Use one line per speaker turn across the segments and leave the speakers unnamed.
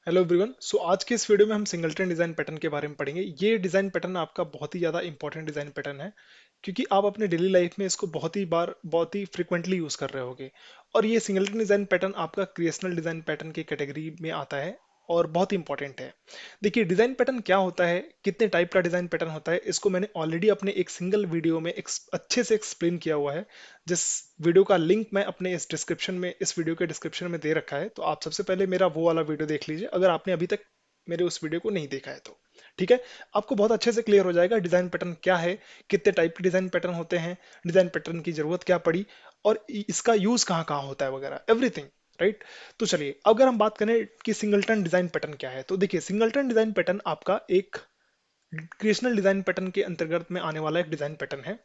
Hello everyone. आज के इस वीडियो में हम सिंगलटन डिजाइन पैटर्न के बारे में पढ़ेंगे। ये डिजाइन पैटर्न आपका बहुत ही ज़्यादा इंपॉर्टेंट डिजाइन पैटर्न है, क्योंकि आप अपने डेली लाइफ में इसको बहुत ही फ्रिक्वेंटली यूज़ कर रहे होगे। और ये सिंगलटन डिजाइन पैटर्न आपका क्रिएशनल डिजाइन पैटर्न की कैटेगरी में आता है और बहुत ही इंपॉर्टेंट है। देखिए, डिजाइन पैटर्न क्या होता है, कितने टाइप का डिजाइन पैटर्न होता है, इसको मैंने ऑलरेडी अपने एक सिंगल वीडियो में अच्छे से एक्सप्लेन किया हुआ है, जिस वीडियो का लिंक मैं अपने इस वीडियो के डिस्क्रिप्शन में दे रखा है। तो आप सबसे पहले मेरा वो वाला वीडियो देख लीजिए, अगर आपने अभी तक मेरे उस वीडियो को नहीं देखा है तो। ठीक है, आपको बहुत अच्छे से क्लियर हो जाएगा डिजाइन पैटर्न क्या है, कितने टाइप के डिजाइन पैटर्न होते हैं, डिजाइन पैटर्न की जरूरत क्या पड़ी, और इसका यूज कहाँ कहाँ होता है वगैरह एवरीथिंग। राइट। तो चलिए, अगर हम बात करें कि सिंगलटन डिजाइन पैटर्न क्या है, तो देखिए, सिंगलटन डिजाइन पैटर्न आपका एक क्रिएशनल डिजाइन पैटर्न के अंतर्गत में आने वाला एक डिजाइन पैटर्न है।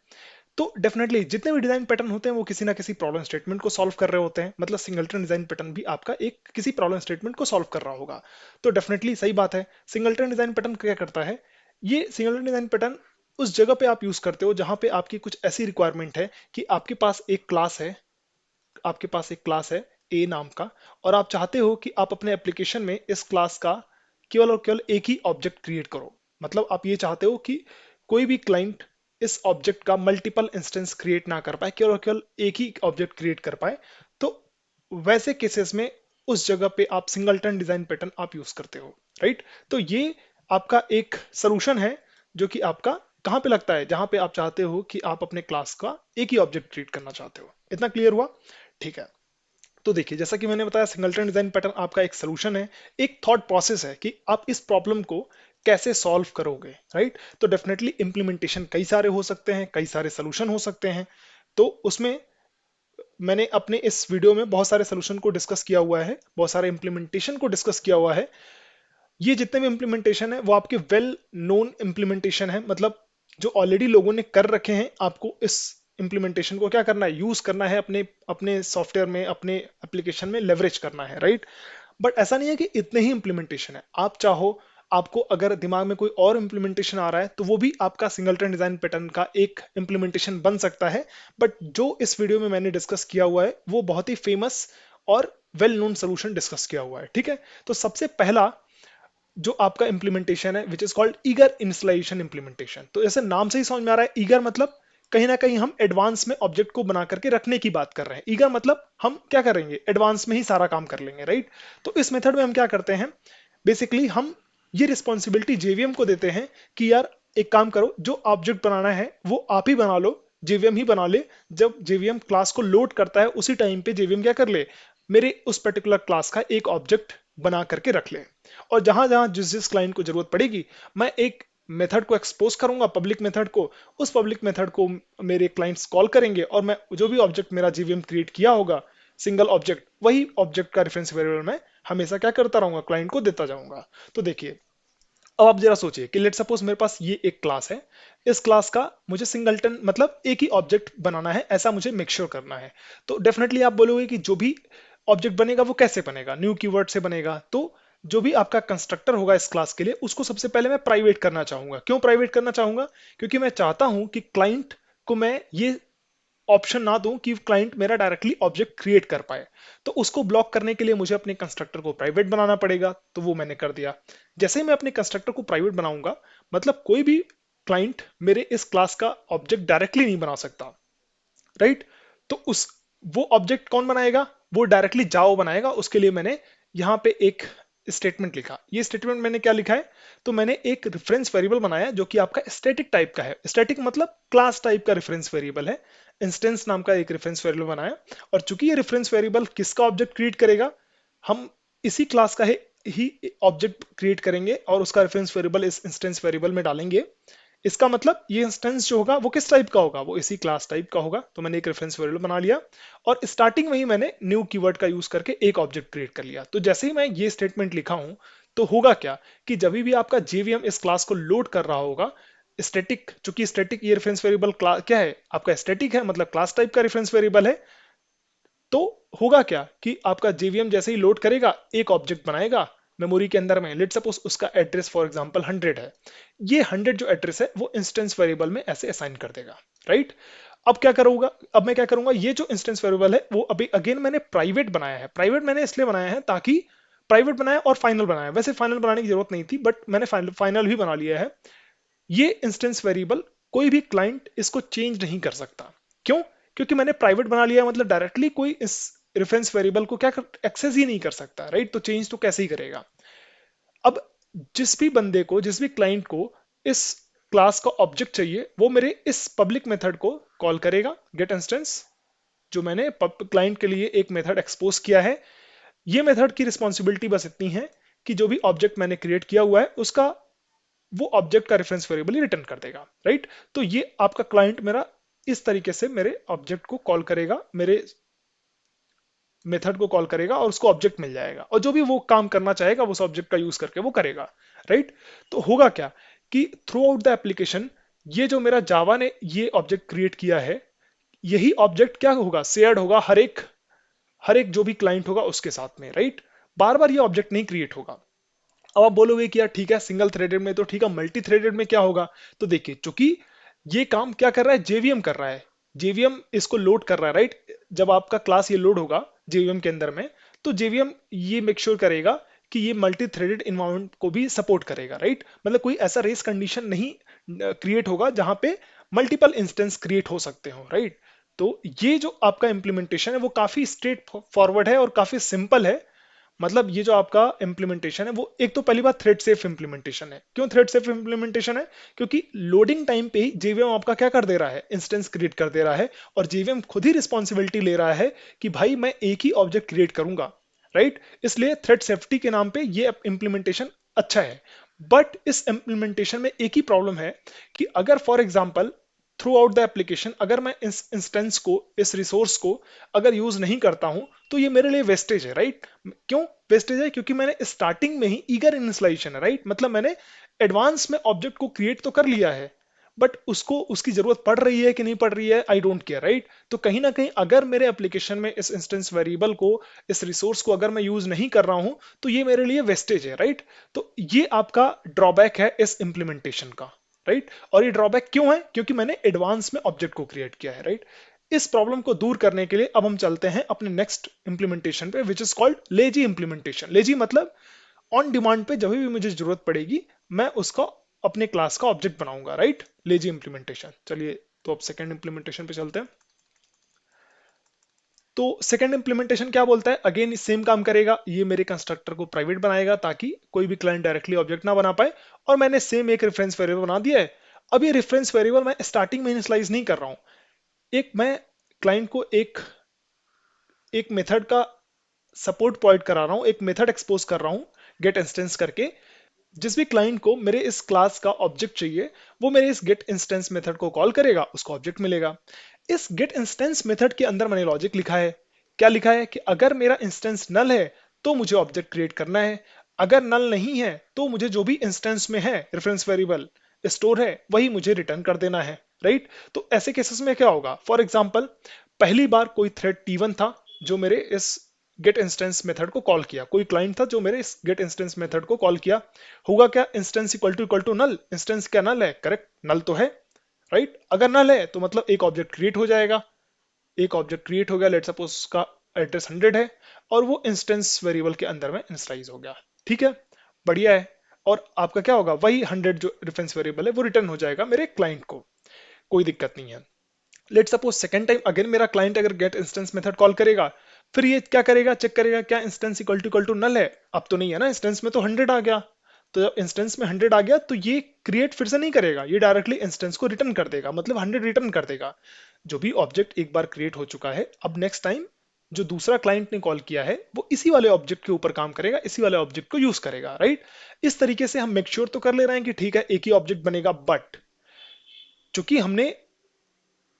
तो डेफिनेटली जितने भी डिजाइन पैटर्न होते हैं वो किसी ना किसी प्रॉब्लम स्टेटमेंट को सॉल्व कर रहे होते हैं, मतलब सिंगलटन डिजाइन पैटर्न भी आपका एक किसी प्रॉब्लम स्टेटमेंट को सॉल्व कर रहा होगा। तो डेफिनेटली सही बात है। सिंगलटन डिजाइन पैटर्न क्या करता है, ये सिंगलटन डिजाइन पैटर्न उस जगह पे आप यूज करते हो जहां पे आपकी कुछ ऐसी रिक्वायरमेंट है कि आपके पास एक क्लास है ए नाम का, और आप चाहते हो कि आप अपने एप्लीकेशन में इस क्लास का केवल और केवल एक ही ऑब्जेक्ट क्रिएट करो। मतलब आप ये चाहते हो कि कोई भी क्लाइंट इस ऑब्जेक्ट का मल्टीपल इंस्टेंस क्रिएट ना कर पाए, केवल और केवल एक ही ऑब्जेक्ट क्रिएट कर पाए। तो वैसे केसेस में उस जगह पे आप सिंगलटन डिजाइन पैटर्न आप यूज करते हो। राइट। तो ये आपका एक सोल्यूशन है, जो कि आपका कहाँ पे लगता है, जहां पे आप चाहते हो कि आप अपने क्लास का एक ही ऑब्जेक्ट क्रिएट करना चाहते हो। इतना क्लियर हुआ? ठीक है। तो देखिए, जैसा कि मैंने बताया, सिंगलटन डिजाइन पैटर्न आपका एक सोल्यूशन है, एक थॉट प्रोसेस है कि आप इस प्रॉब्लम को कैसे सॉल्व करोगे। राइट। तो डेफिनेटली इंप्लीमेंटेशन कई सारे हो सकते हैं, कई सारे सोल्यूशन हो सकते हैं। तो उसमें मैंने अपने इस वीडियो में बहुत सारे सोल्यूशन को डिस्कस किया हुआ है, बहुत सारे इंप्लीमेंटेशन को डिस्कस किया हुआ है। ये जितने भी इंप्लीमेंटेशन है वो आपके वेल नोन इंप्लीमेंटेशन है, मतलब जो ऑलरेडी लोगों ने कर रखे हैं। आपको इस इंप्लीमेंटेशन को क्या करना है, यूज करना है, अपने अपने सॉफ्टवेयर में, अपने एप्लीकेशन में लेवरेज करना है। राइट। बट ऐसा नहीं है कि इतने ही इंप्लीमेंटेशन है। आप चाहो, आपको अगर दिमाग में कोई और इंप्लीमेंटेशन आ रहा है, तो वो भी आपका सिंगलटन डिजाइन पैटर्न का एक इंप्लीमेंटेशन बन सकता है। बट जो इस वीडियो में मैंने डिस्कस किया हुआ है वो बहुत ही फेमस और वेल नोन सोल्यूशन डिस्कस किया हुआ है। ठीक है। तो सबसे पहला जो आपका इंप्लीमेंटेशन है, which is called eager installation implementation. तो जैसे नाम से ही समझ में आ रहा है, ईगर मतलब कहीं ना कहीं हम एडवांस में ऑब्जेक्ट को बना करके रखने की बात कर रहे हैं। ईगर मतलब हम क्या करेंगे, एडवांस में ही सारा काम कर लेंगे। राइट। तो इस मेथड में हम क्या करते हैं, बेसिकली हम ये रिस्पॉन्सिबिलिटी जेवीएम को देते हैं कि यार, एक काम करो, जो ऑब्जेक्ट बनाना है वो आप ही बना लो, जेवीएम ही बना ले। जब जेवीएम क्लास को लोड करता है उसी टाइम पे जेवीएम क्या कर ले, मेरे उस पर्टिकुलर क्लास का एक ऑब्जेक्ट बना करके रख ले। और जहां जहां जिस जिस क्लाइंट को जरूरत पड़ेगी, मैं एक मेथड को एक्सपोज करूंगा, पब्लिक मेथड को। उस पब्लिक मेथड को मेरे क्लाइंट्स कॉल करेंगे, और मैं जो भी ऑब्जेक्ट मेरा जीवीएम क्रिएट किया होगा, सिंगल ऑब्जेक्ट, वही ऑब्जेक्ट का रेफरेंस वेरिएबल मैं हमेशा क्या करता रहूंगा, क्लाइंट को देता जाऊंगा। तो देखिए, अब आप जरा सोचिए कि लेट सपोज मेरे पास ये एक क्लास है। इस क्लास का मुझे सिंगलटन मतलब एक ही ऑब्जेक्ट बनाना है, ऐसा मुझे मेक श्योर करना है। तो डेफिनेटली आप बोलोगे कि जो भी ऑब्जेक्ट बनेगा वो कैसे बनेगा, न्यू कीवर्ड से बनेगा। तो जो भी आपका कंस्ट्रक्टर होगा इस क्लास के लिए, उसको सबसे पहले मैं प्राइवेट करना चाहूंगा। क्यों प्राइवेट करना चाहूंगा? क्योंकि मैं चाहता हूं कि क्लाइंट को मैं ये ऑप्शन ना दूं कि क्लाइंट मेरा डायरेक्टली ऑब्जेक्ट क्रिएट कर पाए। तो उसको ब्लॉक करने के लिए मुझे अपने कंस्ट्रक्टर को प्राइवेट बनाना पड़ेगा। तो वो मैंने कर दिया। जैसे ही मैं अपने कंस्ट्रक्टर को प्राइवेट बनाऊंगा, मतलब कोई भी क्लाइंट मेरे इस क्लास का ऑब्जेक्ट डायरेक्टली नहीं बना सकता। राइट। तो उस वो ऑब्जेक्ट कौन बनाएगा, वो डायरेक्टली जाओ बनाएगा। उसके लिए मैंने यहाँ पे एक स्टेटमेंट लिखा। ये स्टेटमेंट मैंने क्या लिखा है, तो मैंने एक रेफरेंस वेरिएबल बनाया जो कि आपका स्टैटिक टाइप का है। स्टैटिक मतलब क्लास टाइप का रेफरेंस वेरिएबल है। इंस्टेंस नाम का एक रेफरेंस वेरिएबल बनाया। और चूंकि ये रेफरेंस वेरिएबल किसका ऑब्जेक्ट क्रिएट करेगा, हम इसी क्लास का ही ऑब्जेक्ट क्रिएट करेंगे और उसका रेफरेंस वेरिएबल इस इंस्टेंस वेरिएबल में डालेंगे। इसका मतलब ये इंस्टेंस जो होगा वो किस टाइप का होगा, वो इसी क्लास टाइप का होगा। तो मैंने एक रेफरेंस वेरिएबल बना लिया, और स्टार्टिंग में ही मैंने न्यू कीवर्ड का यूज करके एक ऑब्जेक्ट क्रिएट कर लिया। तो जैसे ही मैं ये स्टेटमेंट लिखा हूं, तो होगा क्या कि जब भी आपका जेवीएम इस क्लास को लोड कर रहा होगा, स्टैटिक, चूंकि स्टैटिक ये रेफरेंस वेरिएबल क्या है, आपका स्टैटिक है, मतलब क्लास टाइप का रेफरेंस वेरिएबल है। तो होगा क्या कि आपका जेवीएम जैसे ही लोड करेगा, एक ऑब्जेक्ट बनाएगा मेमोरी के अंदर में। लेट सपोज उसका एड्रेस फॉर एग्जांपल 100 है। ये 100 जो एड्रेस है वो इंस्टेंस वेरिएबल में ऐसे असाइन कर देगा। राइट। अब क्या करूंगा, अब मैं क्या करूंगा, ये जो इंस्टेंस वेरिएबल है वो अभी अगेन मैंने प्राइवेट बनाया है। प्राइवेट मैंने इसलिए बनाया है ताकि प्राइवेट बनाया और फाइनल बनाया। वैसे फाइनल बनाने की जरूरत नहीं थी, बट मैंने फाइनल भी बना लिया है। ये इंस्टेंस वेरिएबल कोई भी क्लाइंट इसको चेंज नहीं कर सकता। क्यों? क्योंकि मैंने प्राइवेट बना लिया, मतलब डायरेक्टली कोई इस रेफरेंस वेरिएबल को क्या एक्सेस ही नहीं कर सकता, राइट? तो चेंज तो कैसे ही करेगा। अब जिस भी बंदे को, जिस भी क्लाइंट को इस क्लास का ऑब्जेक्ट चाहिए, वो मेरे इस पब्लिक मेथड को कॉल करेगा, गेट इंस्टेंस, जो मैंने क्लाइंट के लिए एक मेथड एक्सपोज किया है। ये मेथड की रिस्पॉन्सिबिलिटी बस इतनी है कि जो भी ऑब्जेक्ट मैंने क्रिएट किया हुआ है उसका, वो ऑब्जेक्ट का रेफरेंस वेरिएबल ही रिटर्न कर देगा, राइट? तो ये आपका क्लाइंट मेरा इस तरीके से मेरे ऑब्जेक्ट को कॉल करेगा, मेरे मेथड को कॉल करेगा और उसको ऑब्जेक्ट मिल जाएगा, और जो भी वो काम करना चाहेगा वो उस ऑब्जेक्ट का यूज करके वो करेगा, राइट? तो होगा क्या कि थ्रू आउट द एप्लीकेशन, ये जो मेरा जावा ने ये ऑब्जेक्ट क्रिएट किया है, यही ऑब्जेक्ट क्या होगा, शेयर्ड होगा हर एक जो भी क्लाइंट होगा उसके साथ में, राइट? बार बार ये ऑब्जेक्ट नहीं क्रिएट होगा। अब आप बोलोगे कि यार ठीक है, सिंगल थ्रेडेड में तो ठीक है, मल्टी थ्रेडेड में क्या होगा? तो देखिए, चूंकि ये काम क्या कर रहा है, जेवीएम कर रहा है, जेवीएम इसको लोड कर रहा है, राइट? जब आपका क्लास ये लोड होगा जेवीएम के अंदर में, तो जेवीएम ये मेक श्योर करेगा कि ये मल्टी थ्रेडेड इन्वायरमेंट को भी सपोर्ट करेगा, राइट? मतलब कोई ऐसा रेस कंडीशन नहीं क्रिएट होगा जहां पे मल्टीपल इंस्टेंस क्रिएट हो सकते हो, राइट? तो ये जो आपका इम्प्लीमेंटेशन है वो काफी स्ट्रेट फॉरवर्ड है और काफी सिंपल है। मतलब ये जो आपका इम्प्लीमेंटेशन है वो, एक तो पहली बात थ्रेड सेफ इम्प्लीमेंटेशन है। क्यों थ्रेड सेफ इम्प्लीमेंटेशन है? क्योंकि लोडिंग टाइम पे ही जेवीएम आपका क्या कर दे रहा है, इंस्टेंस क्रिएट कर दे रहा है, और जेवीएम खुद ही रिस्पॉन्सिबिलिटी ले रहा है कि भाई मैं एक ही ऑब्जेक्ट क्रिएट करूंगा, राइट? इसलिए थ्रेड सेफ्टी के नाम पे ये इम्प्लीमेंटेशन अच्छा है। बट इस इम्प्लीमेंटेशन में एक ही प्रॉब्लम है कि अगर for example through out the application अगर मैं इस इंस्टेंस को, इस रिसोर्स को अगर यूज नहीं करता हूं, तो ये मेरे लिए वेस्टेज है, राइट? क्यों वेस्टेज है? क्योंकि मैंने स्टार्टिंग में ही ईगर इनिशियलाइजेशन है, राइट? मतलब मैंने एडवांस में ऑब्जेक्ट को क्रिएट तो कर लिया है, बट उसको, उसकी जरूरत पड़ रही है कि नहीं पड़ रही है, आई डोंट केयर, राइट? तो कहीं ना कहीं अगर मेरे एप्लीकेशन में इस इंस्टेंस वेरिएबल को, इस रिसोर्स को अगर मैं यूज नहीं कर रहा हूं, तो ये मेरे लिए वेस्टेज है, राइट? तो ये आपका ड्रॉबैक है इस इंप्लीमेंटेशन का, राइट? और ये ड्रॉबैक क्यों है? क्योंकि मैंने एडवांस में ऑब्जेक्ट को क्रिएट किया है, राइट? इस प्रॉब्लम को दूर करने के लिए अब हम चलते हैं अपने नेक्स्ट इंप्लीमेंटेशन पे, विच is called lazy implementation. Lazy मतलब ऑन डिमांड पे जब भी मुझे जरूरत पड़ेगी मैं उसका, अपने क्लास का ऑब्जेक्ट बनाऊंगा, राइट? Lazy implementation. चलिए, तो अब सेकंड इंप्लीमेंटेशन पे चलते हैं। तो सेकंड इंप्लीमेंटेशन क्या बोलता है? अगेन सेम काम करेगा, ये मेरे कंस्ट्रक्टर को प्राइवेट बनाएगा ताकि कोई भी क्लाइंट डायरेक्टली ऑब्जेक्ट ना बना पाए, और मैंने सेम एक रेफरेंस वेरिएबल बना दिया है। अब ये रेफरेंस वेरिएबल मैं स्टार्टिंग में इनिशियलाइज नहीं कर रहा हूं, एक मैं क्लाइंट को एक एक मेथड का सपोर्ट प्रोवाइड करा रहा हूं, एक मेथड एक्सपोज कर रहा हूं गेट इंस्टेंस करके। जिस भी क्लाइंट को मेरे इस क्लास का ऑब्जेक्ट चाहिए, वो मेरे इस गेट इंस्टेंस मेथड को कॉल करेगा, उसको ऑब्जेक्ट मिलेगा। इस गेट इंस्टेंस मेथड के अंदर मैंने लॉजिक लिखा है। क्या लिखा है? कि अगर मेरा इंस्टेंस नल है तो मुझे ऑब्जेक्ट क्रिएट करना है, अगर नल नहीं है तो मुझे जो भी इंस्टेंस में है रेफरेंस वेरिएबल स्टोर है वही मुझे रिटर्न कर देना है, राइट? तो ऐसे केसेस में क्या होगा? फॉर एग्जाम्पल, पहली बार कोई थ्रेड T1 था जो मेरे इस गेट इंस्टेंस मेथड को कॉल किया, कोई क्लाइंट था जो मेरे इस गेट इंस्टेंस मेथड को कॉल किया। होगा क्या? Instance equal to null. Instance क्या नल है? करेक्ट, नल तो है, राइट? अगर नल है तो मतलब एक ऑब्जेक्ट क्रिएट हो जाएगा। एक ऑब्जेक्ट क्रिएट हो गया, लेट सपोज उसका एड्रेस 100 है, और वो इंस्टेंस वेरिएबल के अंदर में इनिशियलाइज हो गया। ठीक है, बढ़िया है। और आपका क्या होगा? वही 100 जो रेफरेंस वेरिएबल है वो रिटर्न हो जाएगा मेरे क्लाइंट को, कोई दिक्कत नहीं है। Let suppose second time again मेरा क्लाइंट अगर गेट इंस्टेंस मेथड कॉल करेगा, फिर ये क्या करेगा? चेक करेगा क्या इंस्टेंस इक्वल टू नल है। अब तो नहीं है ना, इंस्टेंस में तो 100 आ गया। तो जब इंस्टेंस में 100 आ गया तो ये क्रिएट फिर से नहीं करेगा, ये डायरेक्टली इंस्टेंस को रिटर्न कर देगा, मतलब 100 रिटर्न कर देगा। जो भी ऑब्जेक्ट एक बार क्रिएट हो चुका है, अब नेक्स्ट टाइम जो दूसरा क्लाइंट ने कॉल किया है वो इसी वाले ऑब्जेक्ट के ऊपर काम करेगा, इसी वाले ऑब्जेक्ट को यूज करेगा, राइट? इस तरीके से हम मेक श्योर तो कर ले रहे हैं कि ठीक है एक ही ऑब्जेक्ट बनेगा, बट चूंकि हमने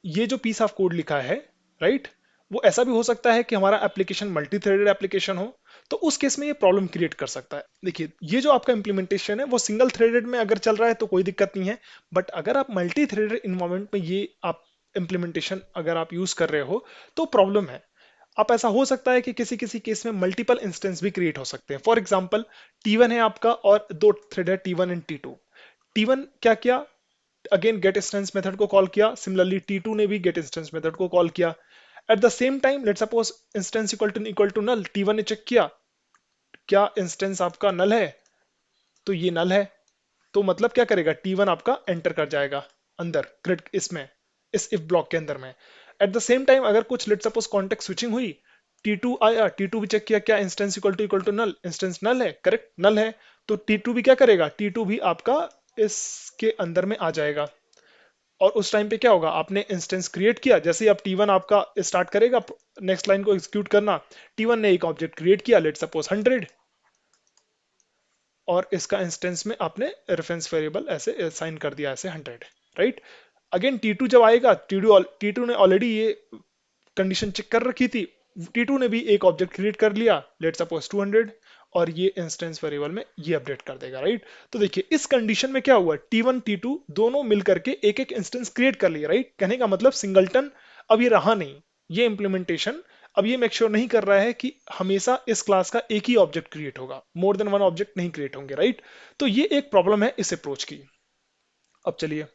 ये जो पीस ऑफ कोड लिखा है, राइट, वो ऐसा भी हो सकता है कि हमारा एप्लीकेशन मल्टी थ्रेडेड एप्लीकेशन हो, तो उस केस में ये प्रॉब्लम क्रिएट कर सकता है। देखिए, ये जो आपका इंप्लीमेंटेशन है वो सिंगल थ्रेडेड में अगर चल रहा है तो कोई दिक्कत नहीं है, बट अगर आप मल्टी थ्रेडेड इन्वायरमेंट में ये आप इंप्लीमेंटेशन अगर आप यूज कर रहे हो तो प्रॉब्लम है। आप, ऐसा हो सकता है कि किसी किसी केस में मल्टीपल इंस्टेंस भी क्रिएट हो सकते हैं। फॉर एग्जाम्पल, T1 है आपका और दो थ्रेड है T1 एंड T2। T1 क्या किया? अगेन गेट इंस्टेंस मेथड को कॉल किया, सिमिलरली T2 ने भी गेट इंस्टेंस मेथड को कॉल किया। At the same time let suppose instance equal to null, T1 ने चेक किया क्या इंस्टेंस आपका नल है? तो ये नल है, तो मतलब क्या करेगा, T1 आपका एंटर कर जाएगा अंदर ग्रिड, इसमें इस इफ ब्लॉक के अंदर में। एट द सेम टाइम अगर कुछ लेट सपोज कॉन्टेक्ट स्विचिंग हुई, T2 आया, T2 भी चेक किया क्या instance equal to null, instance null है, करेक्ट नल है, तो T2 भी क्या करेगा, T2 भी आपका इसके अंदर में आ जाएगा। और उस टाइम पे क्या होगा, आपने इंस्टेंस क्रिएट किया, जैसे ही आप T1 आपका स्टार्ट करेगा नेक्स्ट लाइन को एग्जीक्यूट करना, T1 ने एक ऑब्जेक्ट क्रिएट किया लेट सपोज 100, और इसका इंस्टेंस में आपने रेफरेंस वेरिएबल ऐसे असाइन कर दिया ऐसे 100, राइट। अगेन T2 जब आएगा, T2 ने ऑलरेडी ये कंडीशन चेक कर रखी थी, T2 ने भी एक ऑब्जेक्ट क्रिएट कर लिया लेट सपोज 200, और ये इंस्टेंस वेरिएबल में ये अपडेट कर देगा, राइट। तो देखिए इस कंडीशन में क्या हुआ, T1 T2 दोनों मिल करके एक एक इंस्टेंस क्रिएट कर लिया, राइट। कहने का मतलब सिंगलटन अब ये रहा नहीं, ये इंप्लीमेंटेशन अब ये मेक श्योर नहीं कर रहा है कि हमेशा इस क्लास का एक ही ऑब्जेक्ट क्रिएट होगा, मोर देन वन ऑब्जेक्ट नहीं क्रिएट होंगे, राइट। तो ये एक प्रॉब्लम है इस अप्रोच की। अब चलिए,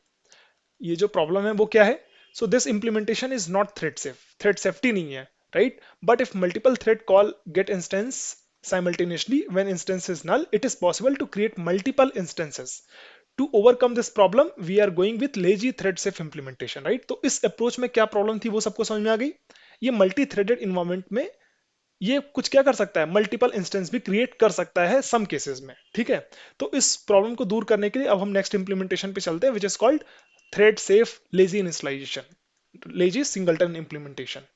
ये जो प्रॉब्लम है वो क्या है, so this implementation is not thread safe, thread safety नहीं है, right. But if multiple thread call gate instance simultaneously when instance is null, it is possible to create multiple instances. To overcome this problem we are going with lazy thread safe implementation, right। तो इस approach में क्या problem थी वो सबको समझ में आ गई। ये मल्टी थ्रेडेड इन्वायरमेंट में ये कुछ क्या कर सकता है, मल्टीपल इंस्टेंस भी क्रिएट कर सकता है सम केसेस में, ठीक है। तो इस प्रॉब्लम को दूर करने के लिए अब हम नेक्स्ट इंप्लीमेंटेशन पे चलते हैं, which is called thread safe lazy initialization, lazy singleton implementation.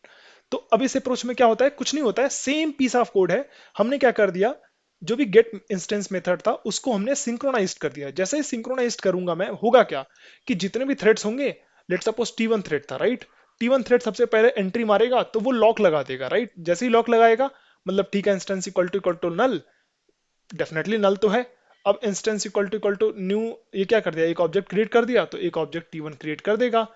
तो अब इस अप्रोच में क्या होता है, कुछ नहीं होता है, सेम पीस ऑफ कोड है। हमने क्या कर दिया, जो भी गेट इंस्टेंस मेथड था उसको हमने सिंक्रोनाइज कर दिया। जैसे ही सिंक्रोनाइज करूंगा मैं, होगा क्या कि जितने भी थ्रेड्स होंगे, लेट सपोज T1 थ्रेड था, राइट। T1 थ्रेड सबसे पहले एंट्री मारेगा तो वो लॉक लगा देगा, राइट। जैसे ही लॉक लगाएगा मतलब ठीक है, instance equal to null, definitely null तो है। अब इंस्टेंस इक्वल टू न्यू, ये क्या कर दिया, एक ऑब्जेक्ट क्रिएट कर दिया, तो एक ऑब्जेक्ट T1 क्रिएट कर देगा,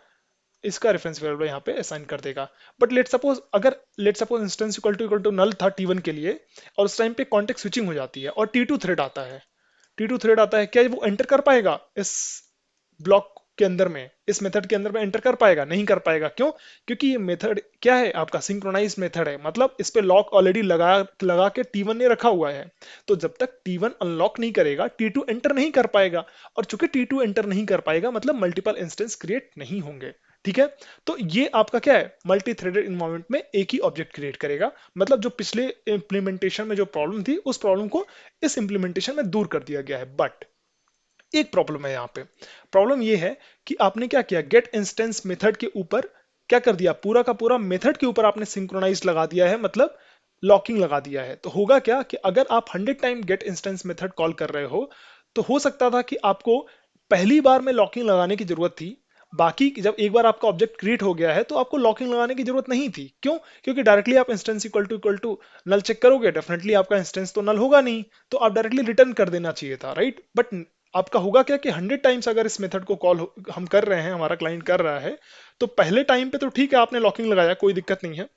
इसका रेफरेंस वेरिएबल यहाँ पे असाइन कर देगा। बट लेट सपोज अगर let suppose instance equal to null था T1 के लिए, और उस टाइम पे कॉन्टेक्ट स्विचिंग हो जाती है और T2 थ्रेड आता है, T2 थ्रेड आता है, क्या वो एंटर कर पाएगा इस ब्लॉक के अंदर में, इस मेथड के अंदर में एंटर कर पाएगा, नहीं कर पाएगा, क्यों, क्योंकि ये मेथड क्या है आपका सिंक्रोनाइज मेथड है, मतलब इस पे लॉक ऑलरेडी लगा लगा के T1 ने रखा हुआ है। तो जब तक T1 अनलॉक नहीं करेगा T2 एंटर नहीं कर पाएगा, और चूंकि T2 एंटर नहीं कर पाएगा मतलब मल्टीपल इंस्टेंस क्रिएट नहीं होंगे, ठीक है। तो ये आपका क्या है, मल्टी थ्रेडेड इन्वायरमेंट में एक ही ऑब्जेक्ट क्रिएट करेगा, मतलब जो पिछले इंप्लीमेंटेशन में जो प्रॉब्लम थी उस प्रॉब्लम को इस इंप्लीमेंटेशन में दूर कर दिया गया है। बट एक प्रॉब्लम है यहाँ पे, प्रॉब्लम ये है कि आपने क्या किया, गेट इंस्टेंस मेथड के ऊपर क्या कर दिया, पूरा का पूरा मेथड के ऊपर आपने सिंक्रोनाइज लगा दिया है, मतलब लॉकिंग लगा दिया है। तो होगा क्या कि अगर आप 100 time get instance method call कर रहे हो, तो हो सकता था कि आपको पहली बार में लॉकिंग लगाने की जरूरत थी, बाकी जब एक बार आपका ऑब्जेक्ट क्रिएट हो गया है तो आपको लॉकिंग लगाने की जरूरत नहीं थी, क्यों, क्योंकि डायरेक्टली आप instance equal to null check करोगे, डेफिनेटली आपका इंस्टेंस तो नल होगा नहीं, तो आप डायरेक्टली रिटर्न कर देना चाहिए था, राइट। बट आपका होगा क्या कि 100 टाइम्स अगर इस मेथड को कॉल हम कर रहे हैं, हमारा क्लाइंट कर रहा है, तो पहले टाइम पे तो ठीक है आपने लॉकिंग लगाया, कोई दिक्कत नहीं है,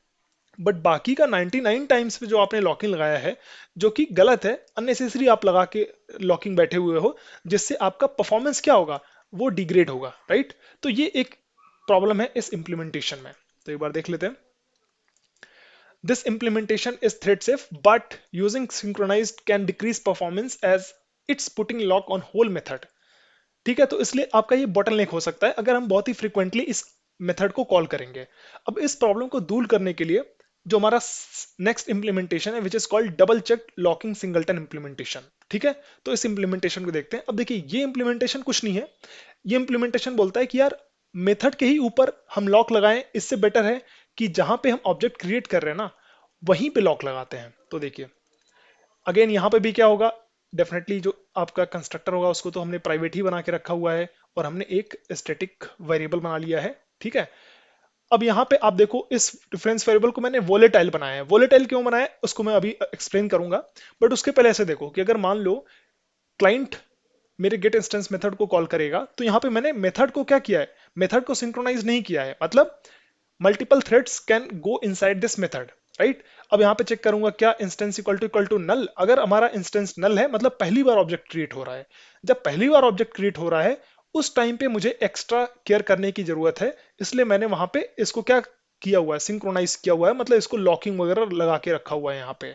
बट बाकी का 99 टाइम्स पे जो आपने लॉकिंग लगाया है, जो कि गलत है, अननेसेसरी आप लगा के लॉकिंग बैठे हुए हो, जिससे आपका परफॉर्मेंस क्या होगा, वो डिग्रेड होगा, राइट। तो ये एक प्रॉब्लम है इस इंप्लीमेंटेशन में। तो एक बार देख लेते हैं, this implementation is thread safe but using synchronized can decrease performance as it's putting lock on whole method, ठीक है। तो इसलिए आपका ये बॉटलनेक हो सकता है अगर हम बहुत ही फ्रीक्वेंटली इस मेथड को कॉल करेंगे। अब इस प्रॉब्लम को दूर करने के लिए जो हमारा नेक्स्ट इंप्लीमेंटेशन है, which is called double check locking singleton implementation, ठीक है। तो इस इंप्लीमेंटेशन को देखते हैं। अब देखिए ये इंप्लीमेंटेशन कुछ नहीं है, ये इंप्लीमेंटेशन बोलता है कि यार मेथड के ही ऊपर हम लॉक लगाएं, इससे बेटर है कि जहां पे हम ऑब्जेक्ट क्रिएट कर रहे हैं ना, वहीं पे लॉक लगाते हैं। तो देखिए अगेन यहाँ पे भी क्या होगा, डेफिनेटली जो आपका कंस्ट्रक्टर होगा उसको तो हमने प्राइवेट ही बना के रखा हुआ है, और हमने एक स्टैटिक वेरिएबल बना लिया है, ठीक है। अब यहाँ पे आप देखो इस डिफरेंस वेरिएबल को मैंने वोलेटाइल बनाया है। वोलेटाइल क्यों बनाया है उसको मैं अभी एक्सप्लेन करूंगा, बट उसके पहले ऐसे देखो कि अगर मान लो क्लाइंट मेरे गेट इंस्टेंस मेथड को कॉल करेगा, तो यहाँ पे मैंने मेथड को क्या किया है, मेथड को सिंक्रोनाइज नहीं किया है, मतलब multiple threads can go inside this method, right. अब यहाँ पे चेक करूंगा क्या इंस्टेंस इक्वल टू नल, अगर हमारा इंस्टेंस नल है मतलब पहली बार ऑब्जेक्ट क्रिएट हो रहा है। जब पहली बार ऑब्जेक्ट क्रिएट हो रहा है उस टाइम पे मुझे एक्स्ट्रा केयर करने की जरूरत है, इसलिए मैंने वहां पे इसको क्या किया हुआ है, सिंक्रोनाइज किया हुआ है, मतलब इसको लॉकिंग वगैरह लगा के रखा हुआ है यहाँ पे।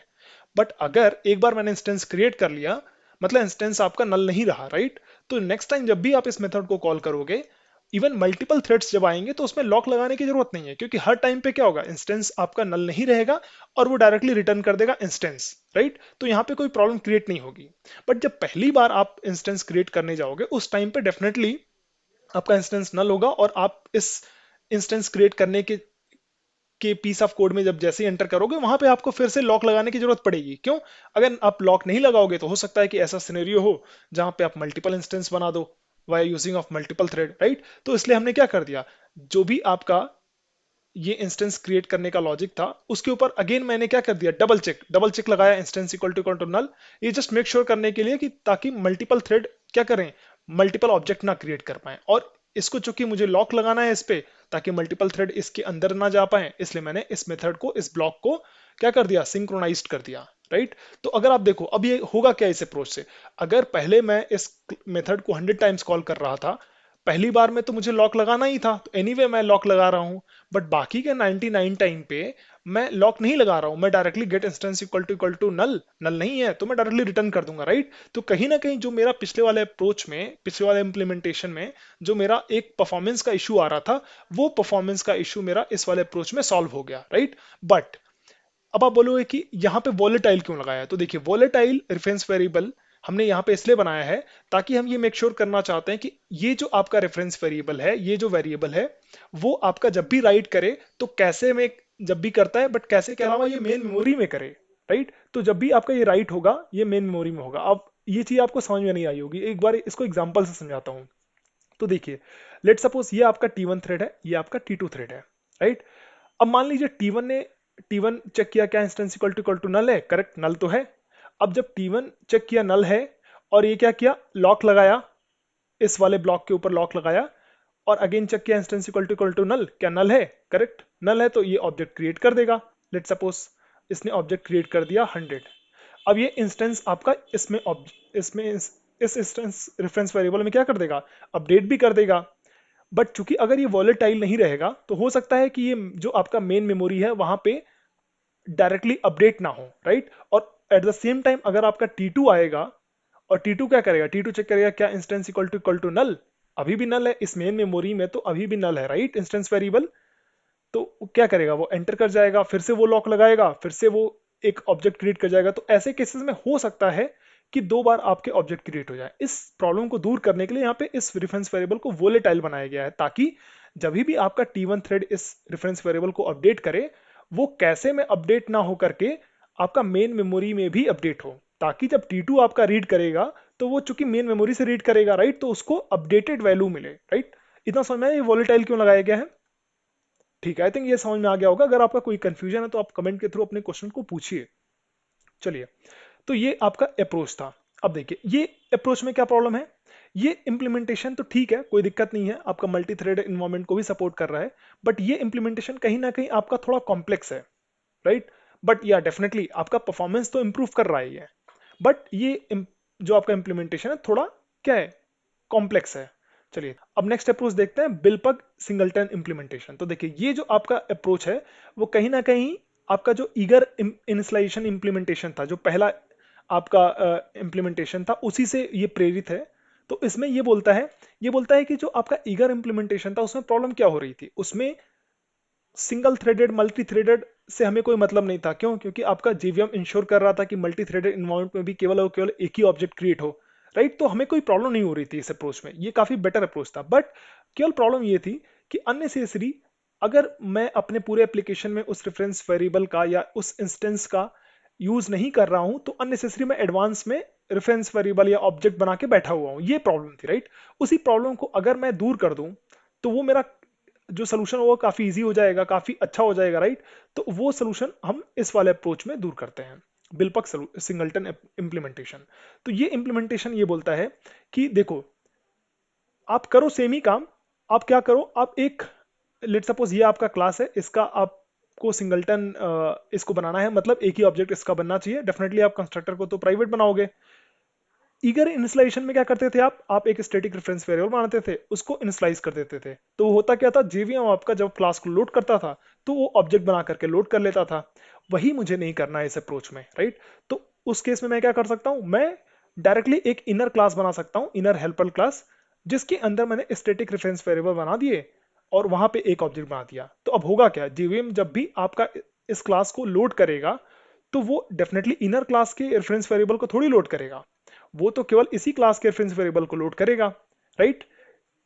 बट अगर एक बार मैंने इंस्टेंस क्रिएट कर लिया, मतलब इंस्टेंस आपका नल नहीं रहा, राइट? तो नेक्स्ट टाइम जब भी आप इस मेथड को कॉल करोगे, इवन मल्टीपल थ्रेड्स जब आएंगे तो उसमें लॉक लगाने की जरूरत नहीं है, क्योंकि हर टाइम पे क्या होगा, इंस्टेंस आपका नल नहीं रहेगा और वो डायरेक्टली रिटर्न कर देगा इंस्टेंस, राइट? तो यहाँ पे कोई प्रॉब्लम क्रिएट नहीं होगी। बट जब पहली बार आप इंस्टेंस क्रिएट करने जाओगे, उस टाइम पे डेफिनेटली आपका इंस्टेंस नल होगा, और आप इस इंस्टेंस क्रिएट करने के पीस ऑफ कोड में जब जैसे ही एंटर करोगे, वहां पे आपको फिर से लॉक लगाने की जरूरत पड़ेगी। क्यों? अगर आप लॉक नहीं लगाओगे तो हो सकता है कि ऐसा सिनेरियो हो जहां पे आप मल्टीपल इंस्टेंस बना दो why using of multiple thread, right? तो इसलिए हमने क्या कर दिया, जो भी आपका ये इंस्टेंस क्रिएट करने का लॉजिक था, उसके ऊपर अगेन मैंने क्या कर दिया, डबल चेक लगाया, इंस्टेंस इक्वल टू नल। ये जस्ट मेक श्योर करने के लिए कि ताकि मल्टीपल थ्रेड क्या करें, मल्टीपल ऑब्जेक्ट ना क्रिएट कर पाए। और इसको चूंकि मुझे लॉक लगाना है इस पे, ताकि मल्टीपल थ्रेड इसके अंदर ना जा पाए, इसलिए मैंने इस मेथड को, इस ब्लॉक को क्या कर दिया, सिंक्रोनाइज्ड कर दिया, राइट? तो अगर आप देखो अब ये होगा क्या इस अप्रोच से, अगर पहले मैं इस मेथड को 100 टाइम्स कॉल कर रहा था, पहली बार में तो मुझे लॉक लगाना ही था, तो एनीवे मैं लॉक लगा रहा हूं। बट बाकी के 99 टाइम पे मैं लॉक नहीं लगा रहा हूं, मैं directly get instance equal to null, null नहीं है तो मैं डायरेक्टली रिटर्न कर दूंगा, राइट? तो कहीं ना कहीं जो मेरा पिछले वाले अप्रोच में, पिछले वाले इंप्लीमेंटेशन में जो मेरा एक परफॉर्मेंस का इशू आ रहा था, वो परफॉर्मेंस का इशू मेरा इस वाले अप्रोच में सॉल्व हो गया, राइट? बट अब आप बोलोगे कि यहाँ पे वॉलेटाइल क्यों लगाया है, तो देखिए वॉलेटाइल रेफरेंस वेरिएबल हमने यहाँ पे इसलिए बनाया है ताकि हम ये मेक श्योर करना चाहते हैं कि ये जो आपका रेफरेंस वेरिएबल है, ये जो वेरिएबल है, वो आपका जब भी राइट करे तो कैसे में जब भी करता है, बट कैसे के अलावा ये मेन मेमोरी में करे, राइट? तो जब भी आपका ये राइट होगा, ये मेन मेमोरी में होगा। अब ये चीज आपको समझ में नहीं आई होगी, एक बार इसको एग्जाम्पल से समझाता हूँ। तो देखिए, लेट सपोज ये आपका T1 थ्रेड है, ये आपका T2 थ्रेड है, राइट? अब मान लीजिए T1 ने T1 चेक किया, क्या इंस्टेंस इक्वल टू नल है, करेक्ट, नल तो है। अब जब T1 चेक किया नल है, और ये क्या किया, लॉक लगाया, इस वाले ब्लॉक के ऊपर लॉक लगाया, और अगेन चेक किया इंस्टेंस इक्वल टू नल, क्या नल है, करेक्ट, नल है, तो ये ऑब्जेक्ट क्रिएट कर देगा। लेट सपोज इसने ऑब्जेक्ट क्रिएट कर दिया 100। अब ये इंस्टेंस आपका इसमें इस इंस्टेंस रेफरेंस वेरिएबल में क्या कर देगा, अपडेट भी कर देगा। बट चूंकि अगर ये वॉलेटाइल नहीं रहेगा, तो हो सकता है कि ये जो आपका मेन मेमोरी है वहां पे डायरेक्टली अपडेट ना हो, राइट? और एट द सेम टाइम अगर आपका T2 आएगा, और T2 क्या करेगा, T2 चेक करेगा क्या इंस्टेंस इक्वल टू नल, अभी भी नल है इस मेन मेमोरी में, तो अभी भी नल है, राइट, इंस्टेंस वेरिएबल। तो क्या करेगा, वो एंटर कर जाएगा, फिर से वो लॉक लगाएगा, फिर से वो एक ऑब्जेक्ट क्रिएट कर जाएगा। तो ऐसे केसेस में हो सकता है कि दो बार आपके ऑब्जेक्ट क्रिएट हो जाए। इस प्रॉब्लम को दूर करने के लिए यहाँ पे इस रेफरेंस वेरिएबल को वोलेटाइल बनाया गया है, ताकि जब भी आपका T1 थ्रेड इस रेफरेंस वेरिएबल को अपडेट करे, वो कैसे में अपडेट ना हो करके आपका मेन मेमोरी में भी अपडेट हो, ताकि जब T2 आपका रीड करेगा, तो वो चूंकि मेन मेमोरी से रीड करेगा, राइट, तो उसको अपडेटेड वैल्यू मिले, राइट? इतना समझ में आया ये वोलेटाइल क्यों लगाया गया है? ठीक है, आई थिंक ये समझ में आ गया होगा। अगर आपका कोई कंफ्यूजन है तो आप कमेंट के थ्रू अपने क्वेश्चन को पूछिए। चलिए, तो ये आपका अप्रोच था। अब देखिए ये अप्रोच में क्या प्रॉब्लम है, ये इंप्लीमेंटेशन तो ठीक है, कोई दिक्कत नहीं है, आपका मल्टी थ्रेड इन्वायरमेंट को भी सपोर्ट कर रहा है, बट ये इंप्लीमेंटेशन कहीं ना कहीं आपका थोड़ा कॉम्प्लेक्स है, राइट? बट या डेफिनेटली आपका परफॉर्मेंस तो इंप्रूव कर रहा है ये, बट ये जो आपका इंप्लीमेंटेशन है थोड़ा क्या है, कॉम्प्लेक्स है। चलिए अब नेक्स्ट अप्रोच देखते हैं, बिलपग सिंगलटन इंप्लीमेंटेशन। तो देखिए ये जो आपका अप्रोच है, वो कहीं ना कहीं आपका जो ईगर इनिशियलाइजेशन इंप्लीमेंटेशन था, जो पहला आपका इंप्लीमेंटेशन था, उसी से ये प्रेरित है। तो इसमें ये बोलता है कि जो आपका ईगर इंप्लीमेंटेशन था, उसमें प्रॉब्लम क्या हो रही थी, उसमें सिंगल थ्रेडेड मल्टी थ्रेडेड से हमें कोई मतलब नहीं था। क्यों? क्योंकि आपका जेवीएम इंश्योर कर रहा था कि मल्टी थ्रेडेड इन्वायरमेंट में भी केवल और केवल एक ही ऑब्जेक्ट क्रिएट हो, राइट? तो हमें कोई प्रॉब्लम नहीं हो रही थी इस अप्रोच में, ये काफी बेटर अप्रोच था। बट केवल प्रॉब्लम ये थी कि अननेसेसरी, अगर मैं अपने पूरे एप्लीकेशन में उस रेफरेंस वेरिएबल का या उस इंस्टेंस का यूज नहीं कर रहा हूं, तो अननेसेसरी मैं एडवांस में रेफरेंस वेरिएबल या ऑब्जेक्ट बना के बैठा हुआ हूं, ये प्रॉब्लम थी, राइट? उसी प्रॉब्लम को अगर मैं दूर कर दूं, तो वो मेरा जो सोल्यूशन वो काफी इजी हो जाएगा, काफी अच्छा हो जाएगा, राइट? तो वो सोल्यूशन हम इस वाले अप्रोच में दूर करते हैं, बिलपक सिंगलटन इंप्लीमेंटेशन। तो ये इंप्लीमेंटेशन ये बोलता है कि देखो, आप करो सेम ही काम, आप क्या करो, आप एक, लेट सपोज ये आपका क्लास है, इसका आपको सिंगलटन इसको बनाना है, मतलब एक ही ऑब्जेक्ट इसका बनना चाहिए। डेफिनेटली आप कंस्ट्रक्टर को तो प्राइवेट बनाओगे, ईगर इनिशियलाइजेशन में क्या करते थे आप एक स्टैटिक रेफरेंस वेरिएबल बनाते थे, उसको इनिशियलाइज कर देते थे, तो वो होता क्या था, जेवीएम आपका जब क्लास को लोड करता था तो वो ऑब्जेक्ट बना करके लोड कर लेता था। वही मुझे नहीं करना है इस अप्रोच में, राइट। तो उस केस में मैं क्या कर सकता हूं, मैं डायरेक्टली एक इनर क्लास बना सकता हूं, इनर हेल्पर क्लास, जिसके अंदर मैंने स्टैटिक रेफरेंस वेरिएबल बना दिए और वहां पे एक ऑब्जेक्ट बना दिया। तो अब होगा क्या, जेवीएम जब भी आपका इस क्लास को लोड करेगा तो वो डेफिनेटली इनर क्लास के रेफरेंस वेरिएबल को थोड़ी लोड करेगा, वो तो केवल इसी क्लास के रेफरेंस वेरिएबल को लोड करेगा, राइट,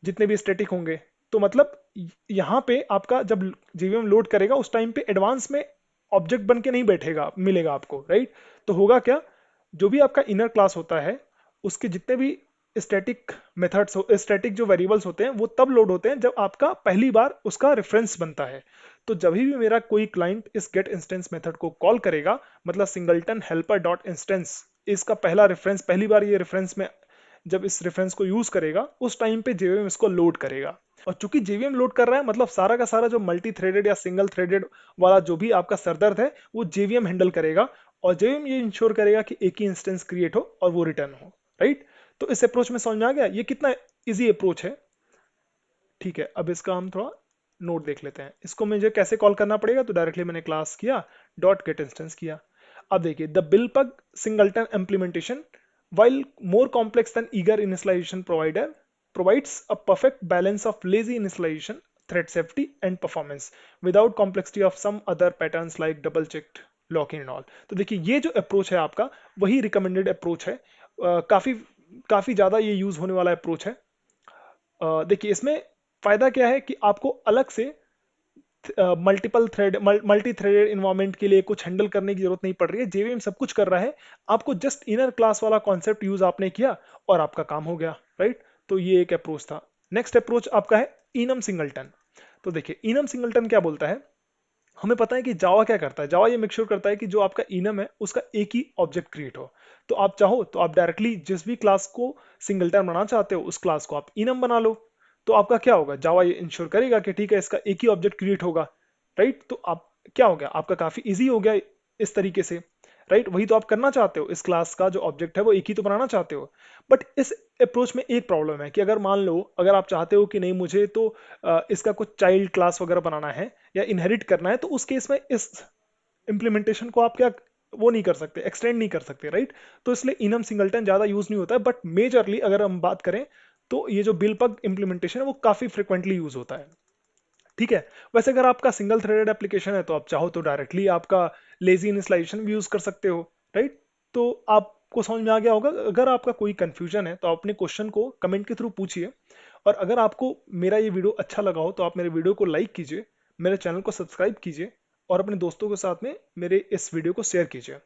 जितने भी स्टैटिक होंगे। तो मतलब यहाँ पे आपका जब जीवीएम लोड करेगा उस टाइम पे एडवांस में ऑब्जेक्ट बन के नहीं बैठेगा, मिलेगा आपको, राइट। तो होगा क्या, जो भी आपका इनर क्लास होता है उसके जितने भी स्टैटिक मेथड्स हो, स्टैटिक जो वेरिएबल्स होते हैं वो तब लोड होते हैं जब आपका पहली बार उसका रेफरेंस बनता है। तो जब भी मेरा कोई क्लाइंट इस गेट इंस्टेंस मेथड को कॉल करेगा, मतलब सिंगलटन हेल्पर डॉट इंस्टेंस, इसका पहला रेफरेंस, पहली बार ये रेफरेंस में जब इस रेफरेंस को यूज करेगा उस टाइम पे जेवीएम इसको लोड करेगा। और चूंकि जेवीएम लोड कर रहा है मतलब सारा का सारा जो मल्टी थ्रेडेड या सिंगल थ्रेडेड वाला जो भी आपका सरदर्द है वो जेवीएम हैंडल करेगा, और जेवीएम ये इंश्योर करेगा कि एक ही इंस्टेंस क्रिएट हो और वो रिटर्न हो, राइट। तो इस अप्रोच में समझ में आ गया ये कितना इजी अप्रोच है। ठीक है, अब इसका हम थोड़ा नोट देख लेते हैं, इसको मुझे कैसे कॉल करना पड़ेगा। तो डायरेक्टली मैंने क्लास किया, डॉट गेट इंस्टेंस किया। अब देखिए, the Bill Pugh singleton implementation, while more complex than eager initialization provider, provides a perfect balance of lazy initialization, thread safety and performance without complexity of some other patterns like double checked lock-in and all। तो देखिए ये जो approach है आपका वही recommended approach है, काफी काफी ज्यादा ये यूज होने वाला अप्रोच है। देखिए इसमें फायदा क्या है कि आपको अलग से मल्टी थ्रेडेड इन्वायरमेंट के लिए कुछ हैंडल करने की जरूरत नहीं पड़ रही है, जेवीएम सब कुछ कर रहा है। आपको जस्ट इनर क्लास वाला कॉन्सेप्ट यूज आपने किया और आपका काम हो गया, राइट। तो ये एक अप्रोच था। नेक्स्ट अप्रोच आपका है इनम सिंगलटन। तो देखिए इनम सिंगलटन क्या बोलता है, हमें पता है कि जावा क्या करता है, जावा ये मेक श्योर करता है कि जो आपका इनम है उसका एक ही ऑब्जेक्ट क्रिएट हो। तो आप चाहो तो आप डायरेक्टली जिस भी क्लास को सिंगलटन बनाना चाहते हो उस क्लास को आप इनम बना लो। तो आपका क्या होगा, जावा ये इंश्योर करेगा कि ठीक है इसका एक ही ऑब्जेक्ट क्रिएट होगा, राइट। तो आप क्या हो गया, आपका काफी इजी हो गया इस तरीके से, राइट। वही तो आप करना चाहते हो, इस क्लास का जो ऑब्जेक्ट है वो एक ही तो बनाना चाहते हो। बट इस अप्रोच में एक प्रॉब्लम है कि अगर मान लो अगर आप चाहते हो कि नहीं मुझे तो इसका कुछ चाइल्ड क्लास वगैरह बनाना है या इनहेरिट करना है, तो उस केस में इस इम्प्लीमेंटेशन को आप क्या वो नहीं कर सकते, एक्सटेंड नहीं कर सकते, राइट। तो इसलिए इनम सिंगलटन ज्यादा यूज नहीं होता है, बट मेजरली अगर हम बात करें तो ये जो बिलपग इम्प्लीमेंटेशन है वो काफी फ्रिक्वेंटली यूज होता है। ठीक है, वैसे अगर आपका सिंगल थ्रेडेड एप्लीकेशन है तो आप चाहो तो डायरेक्टली आपका लेजी इनिशियलाइजेशन भी यूज कर सकते हो, राइट। तो आपको समझ में आ गया होगा। अगर आपका कोई कंफ्यूजन है तो आप अपने क्वेश्चन को कमेंट के थ्रू पूछिए, और अगर आपको मेरा ये वीडियो अच्छा लगा हो तो आप मेरे वीडियो को लाइक कीजिए, मेरे चैनल को सब्सक्राइब कीजिए और अपने दोस्तों के साथ में मेरे इस वीडियो को शेयर कीजिए।